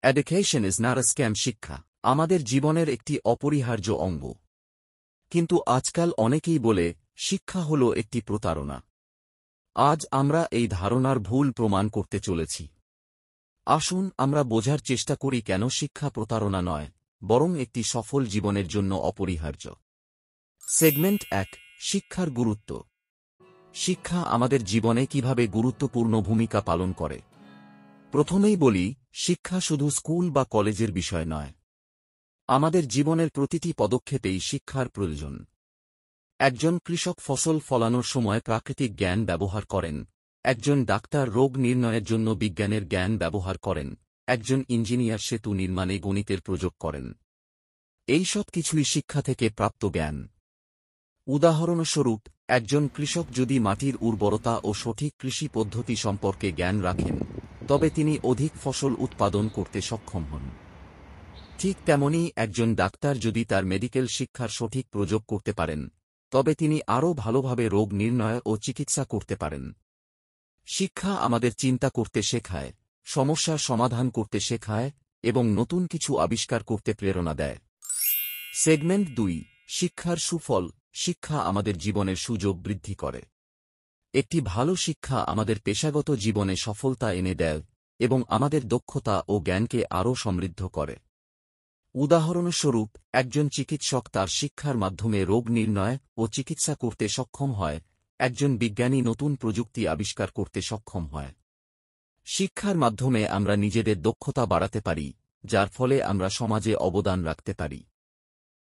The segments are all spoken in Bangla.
Education is not a scam. শিক্ষা আমাদের জীবনের একটি অপরিহার্য অঙ্গ। কিন্তু আজকাল অনেকেই বলে শিক্ষা হল একটি প্রতারণা। আজ আমরা এই ধারণার ভুল প্রমাণ করতে চলেছি। আসুন আমরা বোঝার চেষ্টা করি কেন শিক্ষা প্রতারণা নয়, বরং একটি সফল জীবনের জন্য অপরিহার্য। সেগমেন্ট 1, শিক্ষার গুরুত্ব। শিক্ষা আমাদের জীবনে কিভাবে গুরুত্বপূর্ণ ভূমিকা পালন করে। প্রথমেই বলি, শিক্ষা শুধু স্কুল বা কলেজের বিষয় নয়। আমাদের জীবনের প্রতিটি পদক্ষেপেই শিক্ষার প্রয়োজন। একজন কৃষক ফসল ফলানোর সময় প্রাকৃতিক জ্ঞান ব্যবহার করেন, একজন ডাক্তার রোগ নির্ণয়ের জন্য বিজ্ঞানের জ্ঞান ব্যবহার করেন, একজন ইঞ্জিনিয়ার সেতু নির্মাণে গণিতের প্রয়োগ করেন। এই সব কিছুই শিক্ষা থেকে প্রাপ্ত জ্ঞান। উদাহরণস্বরূপ, একজন কৃষক যদি মাটির উর্বরতা ও সঠিক কৃষি পদ্ধতি সম্পর্কে জ্ঞান রাখেন, তবে তিনি অধিক ফসল উৎপাদন করতে সক্ষম হন। ঠিক তেমনি একজন ডাক্তার যদি তার মেডিকেল শিক্ষার সঠিক প্রয়োগ করতে পারেন, তবে তিনি আরও ভালোভাবে রোগ নির্ণয় ও চিকিৎসা করতে পারেন। শিক্ষা আমাদের চিন্তা করতে শেখায়, সমস্যার সমাধান করতে শেখায় এবং নতুন কিছু আবিষ্কার করতে প্রেরণা দেয়। সেগমেন্ট 2, শিক্ষার সুফল। শিক্ষা আমাদের জীবনের সুযোগ বৃদ্ধি করে। একটি ভালো শিক্ষা আমাদের পেশাগত জীবনে সফলতা এনে দেয় এবং আমাদের দক্ষতা ও জ্ঞানকে আরও সমৃদ্ধ করে। উদাহরণস্বরূপ, একজন চিকিৎসক তার শিক্ষার মাধ্যমে রোগ নির্ণয় ও চিকিৎসা করতে সক্ষম হয়, একজন বিজ্ঞানী নতুন প্রযুক্তি আবিষ্কার করতে সক্ষম হয়। শিক্ষার মাধ্যমে আমরা নিজেদের দক্ষতা বাড়াতে পারি, যার ফলে আমরা সমাজে অবদান রাখতে পারি।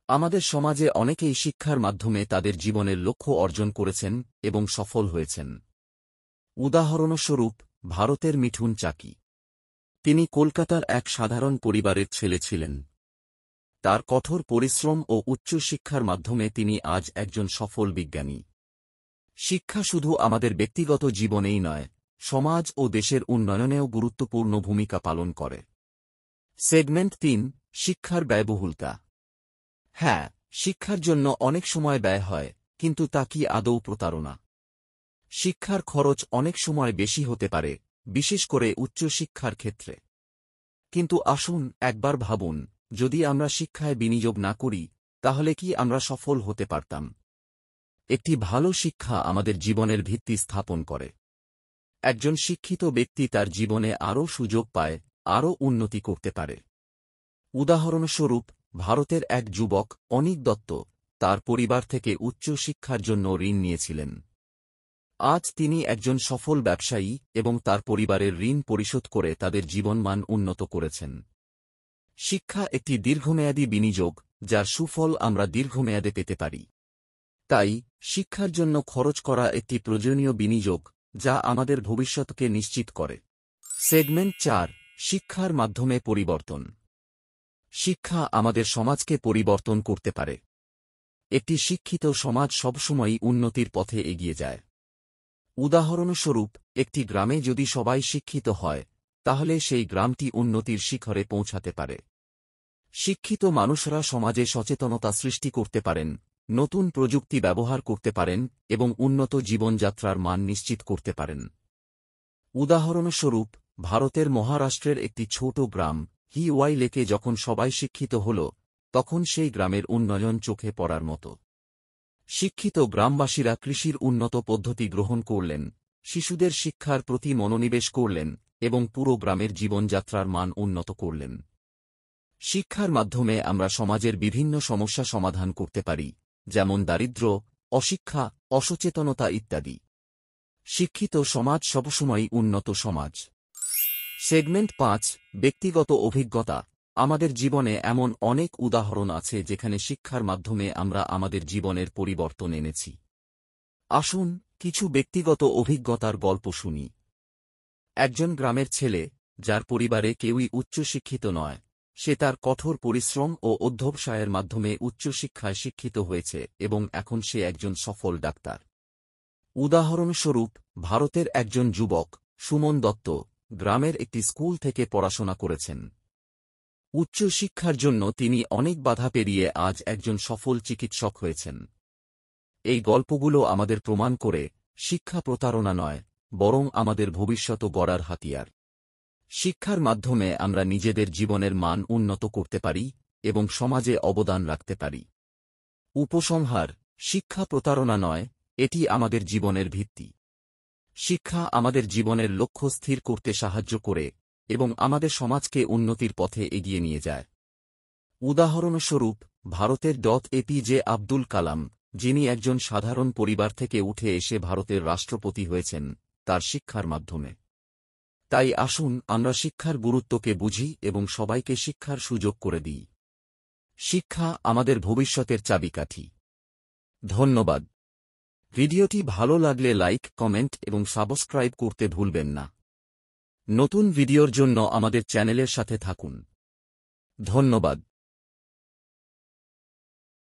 আমাদের সমাজে অনেকেই শিক্ষার মাধ্যমে তাদের জীবনের লক্ষ্য অর্জন করেছেন এবং সফল হয়েছেন। উদাহরণস্বরূপ, ভারতের মিঠুন চাকি। তিনি কলকাতার এক সাধারণ পরিবারের ছেলে ছিলেন। তার কঠোর পরিশ্রম ও উচ্চশিক্ষার মাধ্যমে তিনি আজ একজন সফল বিজ্ঞানী। শিক্ষা শুধু আমাদের ব্যক্তিগত জীবনেই নয়, সমাজ ও দেশের উন্নয়নেও গুরুত্বপূর্ণ ভূমিকা পালন করে। সেগমেন্ট 3, শিক্ষার ব্যয়বহুলতা। হ্যাঁ, শিক্ষার জন্য অনেক সময় ব্যয় হয়, কিন্তু তা কি আদৌ প্রতারণা? শিক্ষার খরচ অনেক সময় বেশি হতে পারে, বিশেষ করে উচ্চশিক্ষার ক্ষেত্রে। কিন্তু আসুন একবার ভাবুন, যদি আমরা শিক্ষায় বিনিয়োগ না করি, তাহলে কি আমরা সফল হতে পারতাম? একটি ভালো শিক্ষা আমাদের জীবনের ভিত্তি স্থাপন করে। একজন শিক্ষিত ব্যক্তি তার জীবনে আরও সুযোগ পায়, আরও উন্নতি করতে পারে। উদাহরণস্বরূপ, ভারতের এক যুবক অনিক দত্ত তার পরিবার থেকে উচ্চ শিক্ষার জন্য ঋণ নিয়েছিলেন। আজ তিনি একজন সফল ব্যবসায়ী এবং তার পরিবারের ঋণ পরিশোধ করে তাদের জীবনমান উন্নত করেছেন। শিক্ষা একটি দীর্ঘমেয়াদী বিনিয়োগ, যার সুফল আমরা দীর্ঘমেয়াদে পেতে পারি। তাই শিক্ষার জন্য খরচ করা একটি প্রয়োজনীয় বিনিয়োগ, যা আমাদের ভবিষ্যৎকে নিশ্চিত করে। সেগমেন্ট 4, শিক্ষার মাধ্যমে পরিবর্তন। শিক্ষা আমাদের সমাজকে পরিবর্তন করতে পারে। একটি শিক্ষিত সমাজ সবসময়ই উন্নতির পথে এগিয়ে যায়। উদাহরণস্বরূপ, একটি গ্রামে যদি সবাই শিক্ষিত হয়, তাহলে সেই গ্রামটি উন্নতির শিখরে পৌঁছাতে পারে। শিক্ষিত মানুষরা সমাজে সচেতনতা সৃষ্টি করতে পারেন, নতুন প্রযুক্তি ব্যবহার করতে পারেন এবং উন্নত জীবনযাত্রার মান নিশ্চিত করতে পারেন। উদাহরণস্বরূপ, ভারতের মহারাষ্ট্রের একটি ছোট গ্রাম হিওয়াই লেকে যখন সবাই শিক্ষিত হল, তখন সেই গ্রামের উন্নয়ন চোখে পড়ার মতো। শিক্ষিত গ্রামবাসীরা কৃষির উন্নত পদ্ধতি গ্রহণ করলেন, শিশুদের শিক্ষার প্রতি মনোনিবেশ করলেন এবং পুরো গ্রামের জীবনযাত্রার মান উন্নত করলেন। শিক্ষার মাধ্যমে আমরা সমাজের বিভিন্ন সমস্যা সমাধান করতে পারি, যেমন দারিদ্র্য, অশিক্ষা, অসচেতনতা ইত্যাদি। শিক্ষিত সমাজ সবসময়ই উন্নত সমাজ। সেগমেন্ট 5, ব্যক্তিগত অভিজ্ঞতা। আমাদের জীবনে এমন অনেক উদাহরণ আছে যেখানে শিক্ষার মাধ্যমে আমরা আমাদের জীবনের পরিবর্তন এনেছি। আসুন কিছু ব্যক্তিগত অভিজ্ঞতার গল্প শুনি। একজন গ্রামের ছেলে, যার পরিবারে কেউই উচ্চশিক্ষিত নয়, সে তার কঠোর পরিশ্রম ও অধ্যবসায়ের মাধ্যমে উচ্চশিক্ষায় শিক্ষিত হয়েছে এবং এখন সে একজন সফল ডাক্তার। উদাহরণস্বরূপ, ভারতের একজন যুবক সুমন দত্ত গ্রামের একটি স্কুল থেকে পড়াশোনা করেছেন। উচ্চশিক্ষার জন্য তিনি অনেক বাধা পেরিয়ে আজ একজন সফল চিকিৎসক হয়েছেন। এই গল্পগুলো আমাদের প্রমাণ করে, শিক্ষা প্রতারণা নয়, বরং আমাদের ভবিষ্যৎ গড়ার হাতিয়ার। শিক্ষার মাধ্যমে আমরা নিজেদের জীবনের মান উন্নত করতে পারি এবং সমাজে অবদান রাখতে পারি। উপসংহার: শিক্ষা প্রতারণা নয়, এটি আমাদের জীবনের ভিত্তি। শিক্ষা আমাদের জীবনের লক্ষ্য স্থির করতে সাহায্য করে এবং আমাদের সমাজকে উন্নতির পথে এগিয়ে নিয়ে যায়। উদাহরণস্বরূপ, ভারতের এপিজে আব্দুল কালাম, যিনি একজন সাধারণ পরিবার থেকে উঠে এসে ভারতের রাষ্ট্রপতি হয়েছেন, তার শিক্ষার মাধ্যমে। তাই আসুন আমরা শিক্ষার গুরুত্বকে বুঝি এবং সবাইকে শিক্ষার সুযোগ করে দিই। শিক্ষা আমাদের ভবিষ্যতের চাবিকাঠি। ধন্যবাদ। ভিডিওটি ভালো লাগলে লাইক, কমেন্ট এবং সাবস্ক্রাইব করতে ভুলবেন না। নতুন ভিডিওর জন্য আমাদের চ্যানেলের সাথে থাকুন। ধন্যবাদ।